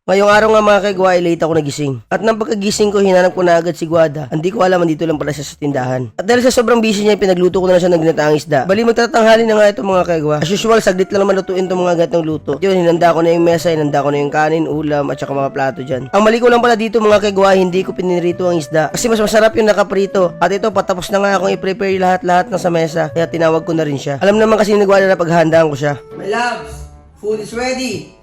Ngayong araw nga mga kagwa, late ako nagising. At nang pagkagising ko, hinanap ko na agad si Guada. Hindi ko alam, andito lang pala siya sa tindahan. At dahil sa sobrang busy niya, pinagluto ko na siya ng ginataang isda. Bali, magtatanghali na nga ito mga kagwa. As usual, saglit lang naman lutuin itong mga gatong luto. Yun, hinanda ko na yung mesa, hinanda ko na yung kanin, ulam, at saka mga plato dyan. Ang mali ko lang pala dito mga kagwa, hindi ko pinirito ang isda. Kasi mas masarap yung nakaprito. At ito, patapos na nga akong i-prepare lahat-lahat ng sa mesa. Kaya tinawag ko na rin siya. Alam naman kasi nagwala na paghahandaan ko siya. My loves, food is ready!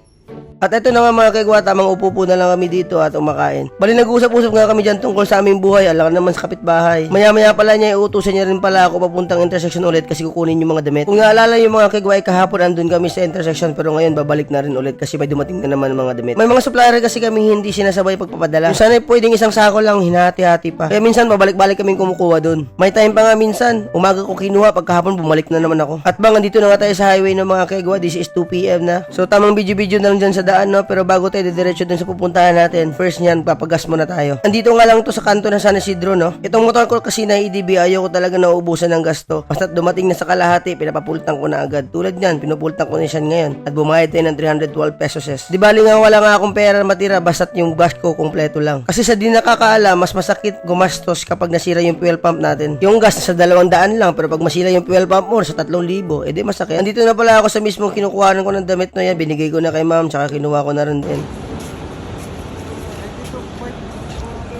At ito na nga mga kagwa, tamang upo na lang kami dito at umakain. Bali nag-usap-usap nga kami dyan tungkol sa aming buhay, alam naman sa kapitbahay. Maya-maya pala niya, iutusan niya rin pala ako papuntang intersection ulit kasi kukunin yung mga damit. Kung naalala yung mga kagwa, kahapon andun kami sa intersection pero ngayon babalik na rin ulit kasi may dumating na naman mga damit. May mga supplier kasi kami hindi sinasabay pagpapadala. Kung sana pwedeng isang sako lang, hinati-hati pa. Kaya minsan babalik-balik kaming kumukuha dun. May time pa nga minsan, umaga ko kinuha, pagkahapon bumalik na naman ako. At bang andito na nga tayo sa highway ng mga kagwa, this is 2 PM na. So tamang video-video na lang dyan sa daan, no? Pero bago tayo diretso dun sa pupuntahan natin, first niyan, papagas muna tayo. Andito nga lang to sa kanto na San Isidro, no? Itong motor ko kasi na EDB, ayaw ko talaga nauubusan ng gasto. Basta't dumating na sa kalahati, pinapapultang ko na agad. Tulad niyan, pinupultang ko na siya ngayon. At bumayad tayo ng 312 pesos. Di bali nga wala nga akong pera matira, basta't yung gas ko kumpleto lang. Kasi sa di nakakaala, mas masakit gumastos kapag nasira yung fuel pump natin. Yung gas sa 200 lang, pero pag masira yung fuel pump mo sa 3,000, edi masakit. Andito na pala ako sa mismong kinukuhanan ko ng damit na yan. Binigay ko na kay ma'am, tsaka kinuha ko na rin din.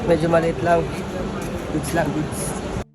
Medyo maliit lang. Goods lang, goods.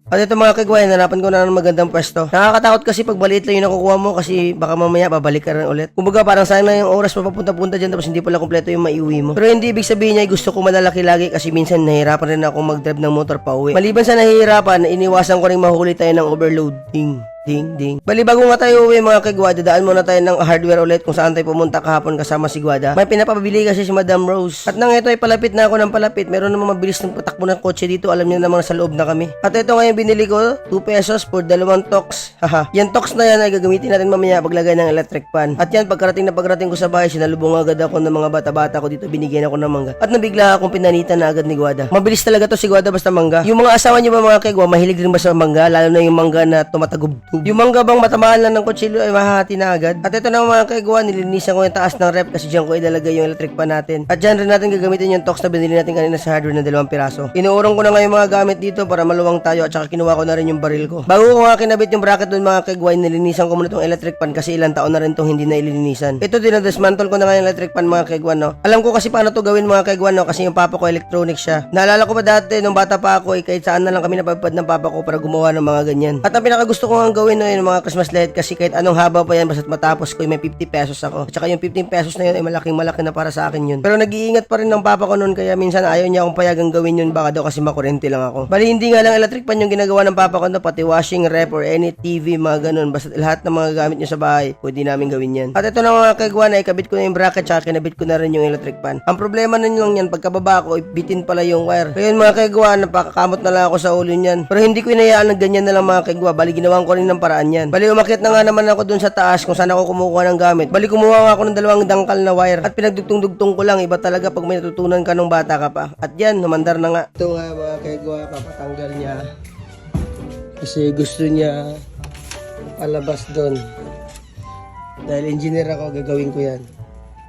At ito mga kagway, nanapan ko na ng magandang pwesto. Nakakatakot kasi pag maliit lang yung nakukuha mo kasi baka mamaya babalik ka rin ulit. Kumbaga parang sayang na yung oras papapunta-punta dyan tapos hindi pala kompleto yung maiuwi mo. Pero hindi ibig sabihin niya gusto ko malalaki lagi kasi minsan nahihirapan rin ako mag-drive ng motor pa uwi. Maliban sa nahihirapan, iniwasan ko rin mahuli tayo ng overloading. Ding, ding. Bali bago nga tayo uwi mga kagwa, dadaan muna tayo ng hardware ulit kung saan tayo pumunta kahapon kasama si Guada. May pinapabili kasi si Madam Rose. At nang ito ay palapit na ako ng palapit, meron namang mabilis ng patakbo ng kotse dito, alam niyo namang sa loob na kami. At ito ngayon binili ko, 2 pesos for 2 tox. Haha. Yan tox na yan ay gagamitin natin mamaya paglagay ng electric pan. At yan pagkarating ko sa bahay, sinalubong agad ako ng mga bata-bata ko dito, binigyan ako ng mangga. At nabigla akong pinanitan na agad ni Guada. Mabilis talaga to si Guada basta mangga. Yung mga asawa niyo ba mga kagwa, mahilig rin ba sa mangga, lalo na yung mangga na tumatagubtub. Yung mangga bang matamaan lang ng kutsilyo ay mahahati na agad. At ito na mga kagwa, nilinisan ko yung taas ng rep kasi dyan ko ilalagay yung electric pan natin. At dyan rin natin gagamitin yung tox na binili natin kanina sa hardware na 2 piraso. Inuurong ko na nga yung mga gamit dito para maluwang tayo at saka kinuha ko na rin yung baril ko. Bago ko nga kinabit yung bracket dun mga kagwa, nilinisan ko muna itong electric pan kasi ilang taon na rin itong hindi na ilinisan. Ito din dismantle ko na nga yung electric pan mga kagwa, no. Alam ko kasi paano to gawin mga kagwa, no, kasi yung papa ko electronic siya. Naalala ko pa dati nung bata pa ako, kahit saan na lang kami napapad ng papa ko para gumawa ng mga ganyan. At ang pinakagusto ko nga gawin, no, yung mga Christmas light kasi kahit anong haba pa yan basta't matapos ko may 50 pesos ako. At saka yung 15 pesos na yun ay malaking-malaki na para sa akin yun. Pero nag-iingat pa rin ng papa ko noon kaya minsan ayaw niya akong payagang gawin yun baka daw kasi makurente lang ako. Bali hindi nga lang electric pan yung ginagawa ng papa ko no, pati washing, rep or any TV mga ganun. Basta lahat ng mga gamit niyo sa bahay pwede namin gawin yan. At ito na mga kagwa na ikabit ko na yung bracket tsaka kinabit ko na rin yung electric pan. Ang problema nun lang yan pagkababa ko bitin pala yung wire. Kaya yun mga kagwa napakakamot na lang ako sa ulo niyan. Pero hindi ko inayaan ng ganyan na lang mga kagwa. Bali ginawan ko rin ng paraan yan. Bali umakyat na nga naman ako dun sa taas kung saan ako kumukuha ng gamit. Bali kumuha nga ako ng 2 dangkal na wire at pinagdugtong-dugtong ko lang. Iba talaga pag may natutunan ka nung bata ka pa. At yan, humandar na nga. Ito nga mga kagwa, papatanggal niya. Kasi gusto niya palabas doon. Dahil engineer ako, gagawin ko yan.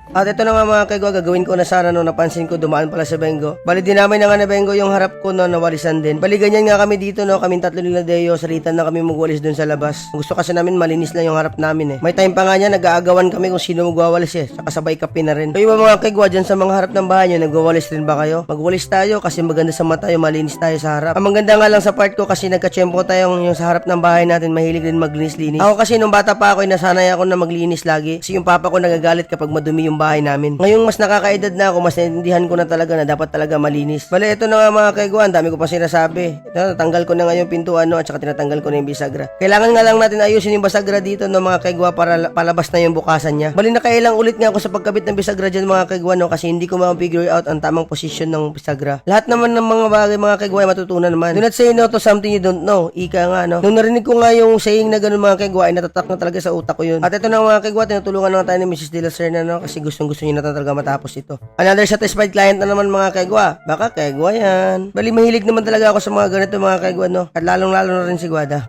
At ito na nga mga kagwa, gagawin ko na sana nung napansin ko dumaan pala sa Bengo. Bali dinamay na nga na Bengo yung harap ko no, nawalisan din. Bali ganyan nga kami dito no, kaming tatlo nila Deo, salitan na kami magwalis dun sa labas. Gusto kasi namin malinis lang yung harap namin eh. May time pa nga niya, nag-aagawan kami kung sino magwawalis eh, saka sabay kape na rin. Kayo ba mga kagwa dyan sa mga harap ng bahay nyo, nagwawalis rin ba kayo? Magwalis tayo kasi maganda sa mata yung malinis tayo sa harap. Ang maganda nga lang sa part ko kasi nagka-tsempo tayo yung sa harap ng bahay natin, mahilig rin maglinis-linis. Ako kasi nung bata pa ako, nasanay ako na maglinis lagi. Kasi yung papa ko nagagalit kapag madumi yung bahay namin. Ngayong mas nakakaedad na ako, mas naintindihan ko na talaga na dapat talaga malinis. Bale, ito na nga mga kagwa, ang dami ko pa sinasabi. Ito, natanggal ko na nga yung pintuan no, at saka tinatanggal ko na yung bisagra. Kailangan nga lang natin ayusin yung bisagra dito no mga kagwa para palabas na yung bukasan niya. Bali, nakailang ulit nga ako sa pagkabit ng bisagra dyan mga kagwa no, kasi hindi ko ma-figure out ang tamang position ng bisagra. Lahat naman ng mga bagay mga kagwa ay matutunan naman. Do not say no to something you don't know. Ika nga no. Nung narinig ko nga yung saying na ganun mga kagwa ay natatak na talaga sa utak ko yun. At ito na mga kagwa, tinutulungan na tayo ni Mrs. De La Serna no, kasi gustong-gusto niya na talaga matapos ito. Another satisfied client na naman mga kagwa. Baka kagwa yan. Bali mahilig naman talaga ako sa mga ganito mga kagwa no. At lalong-lalo na rin si Guada.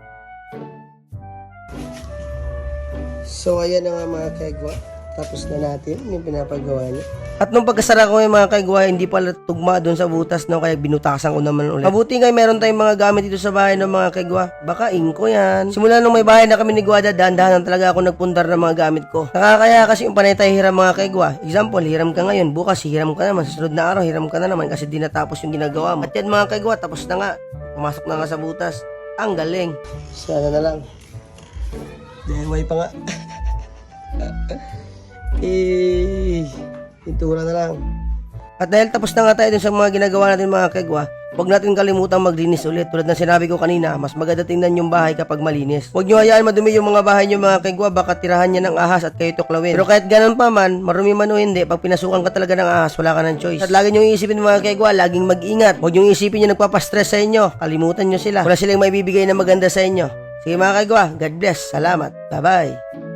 So ayan na nga mga kagwa. Tapos na natin yung pinapagawa niya. At nung pagkasara ko yung mga kaigwa, hindi pala tugma doon sa butas, no? Kaya binutasan ko naman ulit. Mabuti nga meron tayong mga gamit dito sa bahay ng mga kaigwa. Baka inko yan. Simula nung may bahay na kami ni Guada, dahan-dahan talaga ako nagpundar ng mga gamit ko. Nakakaya kasi yung panay tayo hiram mga kaigwa. Example, hiram ka ngayon, bukas hiram ka naman. Sa sunod na araw, hiram ka na naman kasi di natapos yung ginagawa mo. At yan mga kaigwa, tapos na nga. Pumasok na nga sa butas. Ang galing. Sana na lang. DIY pa nga. Pintura na lang. At dahil tapos na nga tayo dun sa mga ginagawa natin mga kegwa, huwag natin kalimutang maglinis ulit. Tulad ng sinabi ko kanina, mas maganda tingnan yung bahay kapag malinis. Huwag nyo hayaan madumi yung mga bahay nyo mga kegwa, baka tirahan niya ng ahas at kayo tuklawin. Pero kahit ganun pa man, marumi man o hindi, pag pinasukan ka talaga ng ahas, wala ka ng choice. At lagi nyo iisipin mga kegwa, laging mag-ingat. Huwag nyo isipin yung nagpapastress sa inyo. Kalimutan nyo sila. Wala silang maibibigay na maganda sa inyo. Sige mga kegwa, God bless. Salamat. Bye-bye.